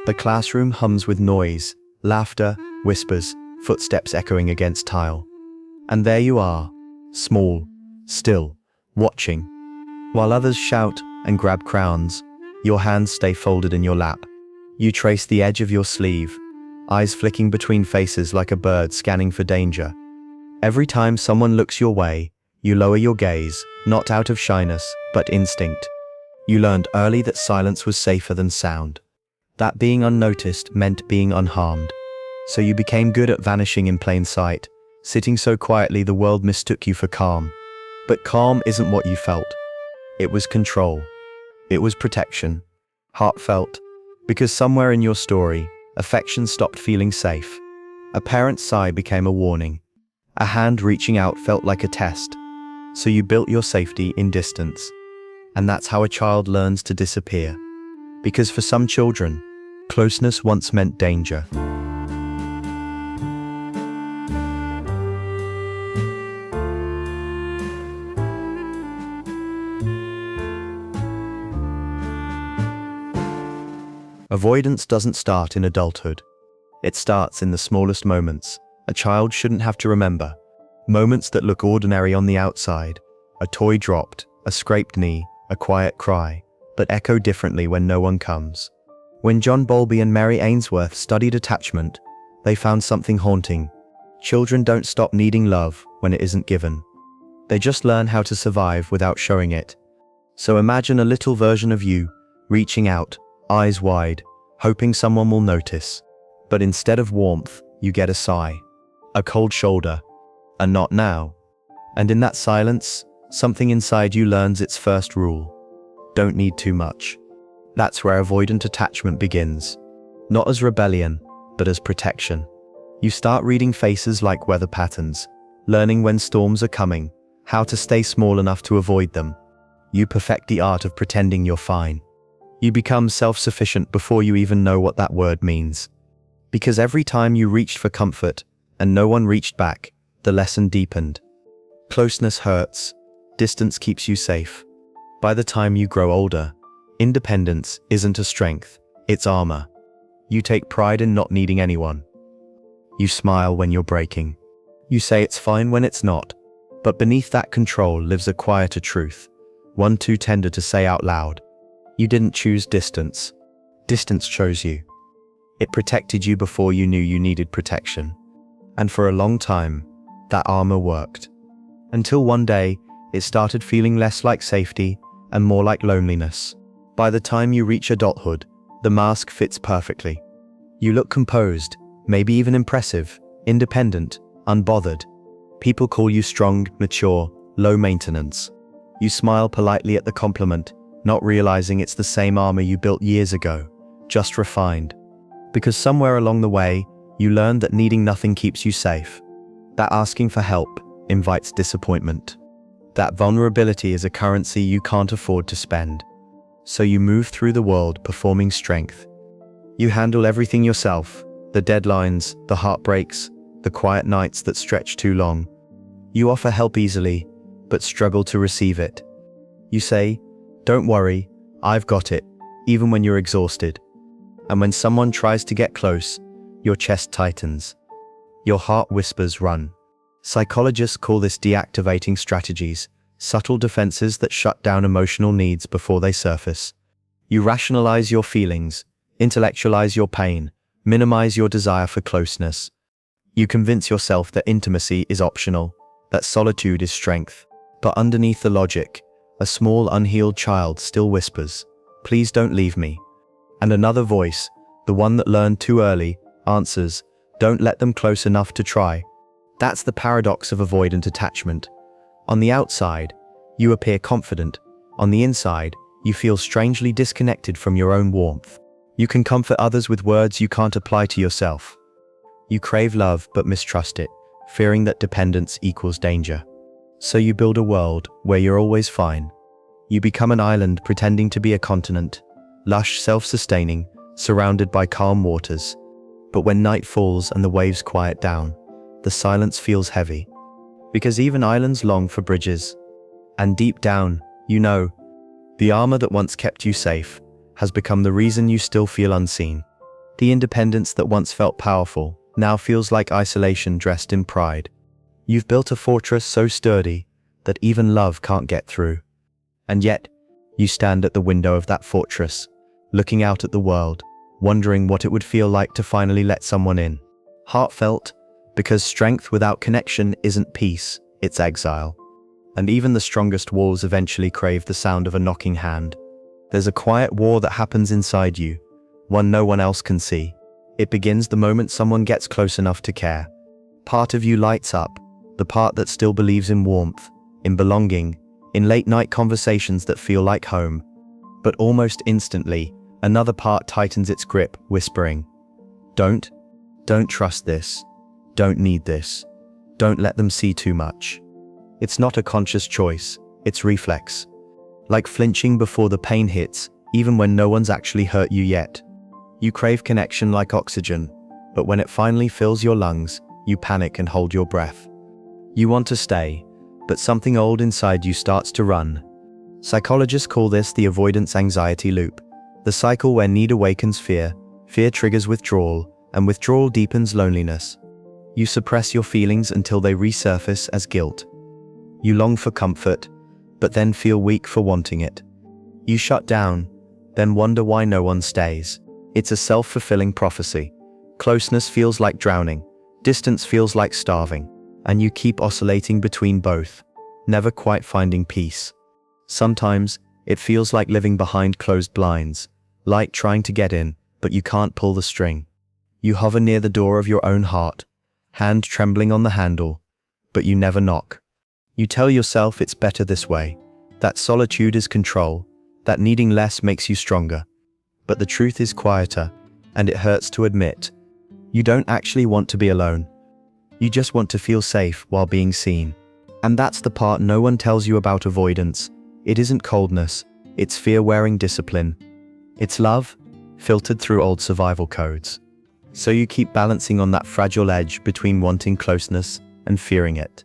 The classroom hums with noise, laughter, whispers, footsteps echoing against tile. And there you are, small, still, watching. While others shout and grab crowns, your hands stay folded in your lap. You trace the edge of your sleeve, eyes flicking between faces like a bird scanning for danger. Every time someone looks your way, you lower your gaze, not out of shyness, but instinct. You learned early that silence was safer than sound. That being unnoticed meant being unharmed. So you became good at vanishing in plain sight, sitting so quietly the world mistook you for calm. But calm isn't what you felt. It was control. It was protection. Heartfelt. Because somewhere in your story, affection stopped feeling safe. A parent's sigh became a warning. A hand reaching out felt like a test. So you built your safety in distance. And that's how a child learns to disappear. Because for some children, closeness once meant danger. Avoidance doesn't start in adulthood. It starts in the smallest moments. A child shouldn't have to remember. Moments that look ordinary on the outside. A toy dropped, a scraped knee, a quiet cry, but echo differently when no one comes. When John Bowlby and Mary Ainsworth studied attachment, they found something haunting. Children don't stop needing love when it isn't given. They just learn how to survive without showing it. So imagine a little version of you, reaching out, eyes wide, hoping someone will notice. But instead of warmth, you get a sigh, a cold shoulder, a not now. And in that silence, something inside you learns its first rule. Don't need too much. That's where avoidant attachment begins. Not as rebellion, but as protection. You start reading faces like weather patterns, learning when storms are coming, how to stay small enough to avoid them. You perfect the art of pretending you're fine. You become self-sufficient before you even know what that word means. Because every time you reached for comfort, and no one reached back, the lesson deepened. Closeness hurts. Distance keeps you safe. By the time you grow older, independence isn't a strength, it's armor. You take pride in not needing anyone. You smile when you're breaking. You say it's fine when it's not. But beneath that control lives a quieter truth, one too tender to say out loud. You didn't choose distance. Distance chose you. It protected you before you knew you needed protection. And for a long time, that armor worked. Until one day, it started feeling less like safety and more like loneliness. By the time you reach adulthood, the mask fits perfectly. You look composed, maybe even impressive, independent, unbothered. People call you strong, mature, low maintenance. You smile politely at the compliment, not realizing it's the same armor you built years ago, just refined. Because somewhere along the way, you learned that needing nothing keeps you safe. That asking for help invites disappointment. That vulnerability is a currency you can't afford to spend. So you move through the world performing strength. You handle everything yourself, the deadlines, the heartbreaks, the quiet nights that stretch too long. You offer help easily, but struggle to receive it. You say, "Don't worry, I've got it," even when you're exhausted. And when someone tries to get close, your chest tightens. Your heart whispers, "Run." Psychologists call this deactivating strategies, subtle defenses that shut down emotional needs before they surface. You rationalize your feelings, intellectualize your pain, minimize your desire for closeness. You convince yourself that intimacy is optional, that solitude is strength. But underneath the logic, a small unhealed child still whispers, "Please don't leave me." And another voice, the one that learned too early, answers, "Don't let them close enough to try." That's the paradox of avoidant attachment. On the outside, you appear confident. On the inside, you feel strangely disconnected from your own warmth. You can comfort others with words you can't apply to yourself. You crave love but mistrust it, fearing that dependence equals danger. So you build a world where you're always fine. You become an island pretending to be a continent, lush, self-sustaining, surrounded by calm waters. But when night falls and the waves quiet down, the silence feels heavy. Because even islands long for bridges. And deep down, you know, the armor that once kept you safe has become the reason you still feel unseen. The independence that once felt powerful now feels like isolation dressed in pride. You've built a fortress so sturdy that even love can't get through. And yet, you stand at the window of that fortress, looking out at the world, wondering what it would feel like to finally let someone in. Heartfelt, because strength without connection isn't peace, it's exile. And even the strongest walls eventually crave the sound of a knocking hand. There's a quiet war that happens inside you, one no one else can see. It begins the moment someone gets close enough to care. Part of you lights up, the part that still believes in warmth, in belonging, in late-night conversations that feel like home. But almost instantly, another part tightens its grip, whispering, Don't trust this. Don't need this. Don't let them see too much. It's not a conscious choice, it's reflex. Like flinching before the pain hits, even when no one's actually hurt you yet. You crave connection like oxygen, but when it finally fills your lungs, you panic and hold your breath. You want to stay, but something old inside you starts to run. Psychologists call this the avoidance anxiety loop, the cycle where need awakens fear, fear triggers withdrawal, and withdrawal deepens loneliness. You suppress your feelings until they resurface as guilt. You long for comfort, but then feel weak for wanting it. You shut down, then wonder why no one stays. It's a self-fulfilling prophecy. Closeness feels like drowning, distance feels like starving, and you keep oscillating between both, never quite finding peace. Sometimes, it feels like living behind closed blinds, light trying to get in, but you can't pull the string. You hover near the door of your own heart, hand trembling on the handle, but you never knock. You tell yourself it's better this way, that solitude is control, that needing less makes you stronger. But the truth is quieter, and it hurts to admit. You don't actually want to be alone. You just want to feel safe while being seen. And that's the part no one tells you about avoidance. It isn't coldness, it's fear wearing discipline. It's love, filtered through old survival codes. So you keep balancing on that fragile edge between wanting closeness and fearing it.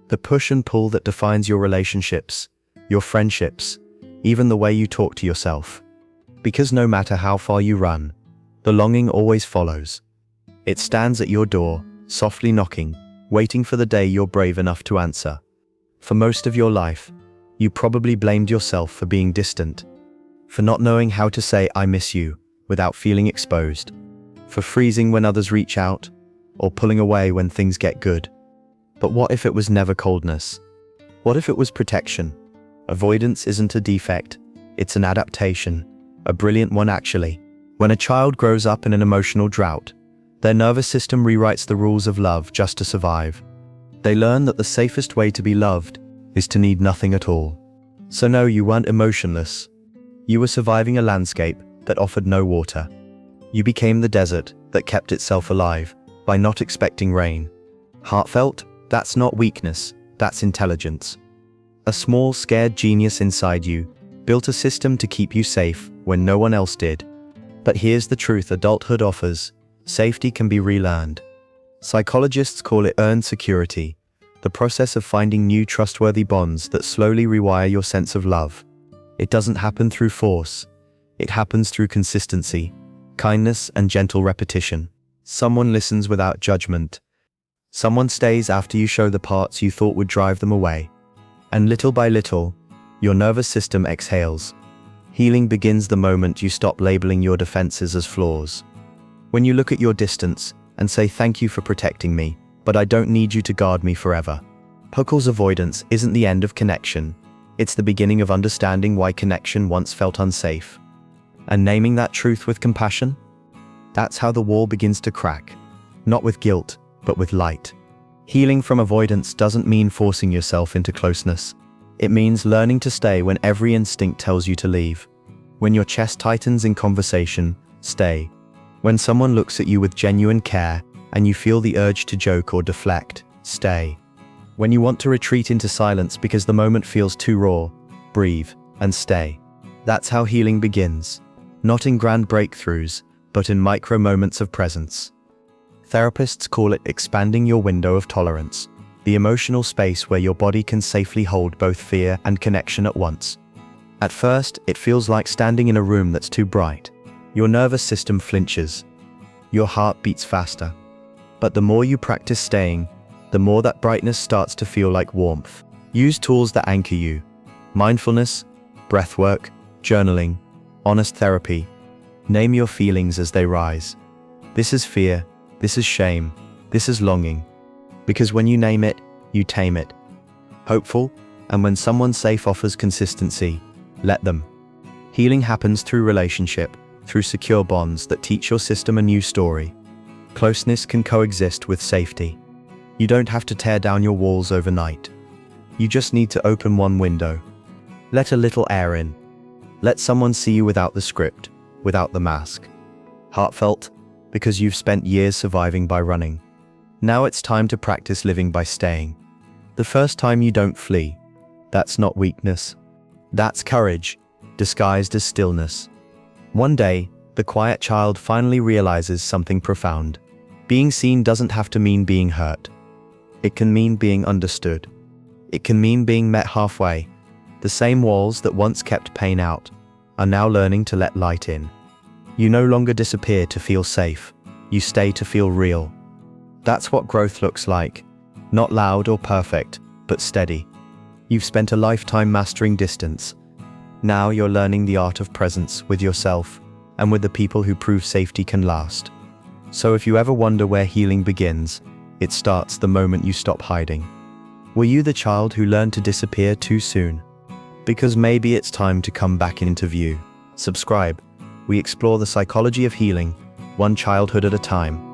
The push and pull that defines your relationships, your friendships, even the way you talk to yourself. Because no matter how far you run, the longing always follows. It stands at your door, softly knocking, waiting for the day you're brave enough to answer. For most of your life, you probably blamed yourself for being distant, for not knowing how to say "I miss you" without feeling exposed, for freezing when others reach out, or pulling away when things get good. But what if it was never coldness? What if it was protection? Avoidance isn't a defect, it's an adaptation, a brilliant one actually. When a child grows up in an emotional drought, their nervous system rewrites the rules of love just to survive. They learn that the safest way to be loved is to need nothing at all. So no, you weren't emotionless. You were surviving a landscape that offered no water. You became the desert that kept itself alive by not expecting rain. Heartfelt? That's not weakness, that's intelligence. A small, scared genius inside you built a system to keep you safe when no one else did. But here's the truth adulthood offers: safety can be relearned. Psychologists call it earned security, the process of finding new trustworthy bonds that slowly rewire your sense of love. It doesn't happen through force. It happens through consistency, kindness, and gentle repetition. Someone listens without judgment. Someone stays after you show the parts you thought would drive them away. And little by little, your nervous system exhales. Healing begins the moment you stop labeling your defenses as flaws. When you look at your distance and say, "Thank you for protecting me, but I don't need you to guard me forever." Huckel's avoidance isn't the end of connection. It's the beginning of understanding why connection once felt unsafe. And naming that truth with compassion? That's how the wall begins to crack. Not with guilt, but with light. Healing from avoidance doesn't mean forcing yourself into closeness. It means learning to stay when every instinct tells you to leave. When your chest tightens in conversation, stay. When someone looks at you with genuine care and you feel the urge to joke or deflect, stay. When you want to retreat into silence because the moment feels too raw, breathe and stay. That's how healing begins. Not in grand breakthroughs, but in micro moments of presence. Therapists call it expanding your window of tolerance, the emotional space where your body can safely hold both fear and connection at once. At first, it feels like standing in a room that's too bright. Your nervous system flinches. your heart beats faster. But the more you practice staying, the more that brightness starts to feel like warmth. Use tools that anchor you. Mindfulness, breathwork, journaling, honest therapy. Name your feelings as they rise. This is fear, this is shame, this is longing. Because when you name it, you tame it. Hopeful, and when someone safe offers consistency, let them. Healing happens through relationship, through secure bonds that teach your system a new story. Closeness can coexist with safety. You don't have to tear down your walls overnight. You just need to open one window. Let a little air in. Let someone see you without the script, without the mask. Heartfelt, because you've spent years surviving by running. Now it's time to practice living by staying. The first time you don't flee. That's not weakness. That's courage, disguised as stillness. One day, the quiet child finally realizes something profound. Being seen doesn't have to mean being hurt. It can mean being understood. It can mean being met halfway. The same walls that once kept pain out are now learning to let light in. You no longer disappear to feel safe. You stay to feel real. That's what growth looks like. Not loud or perfect, but steady. You've spent a lifetime mastering distance. Now you're learning the art of presence with yourself and with the people who prove safety can last. So if you ever wonder where healing begins, it starts the moment you stop hiding. Were you the child who learned to disappear too soon? Because maybe it's time to come back into view. Subscribe. We explore the psychology of healing, one childhood at a time.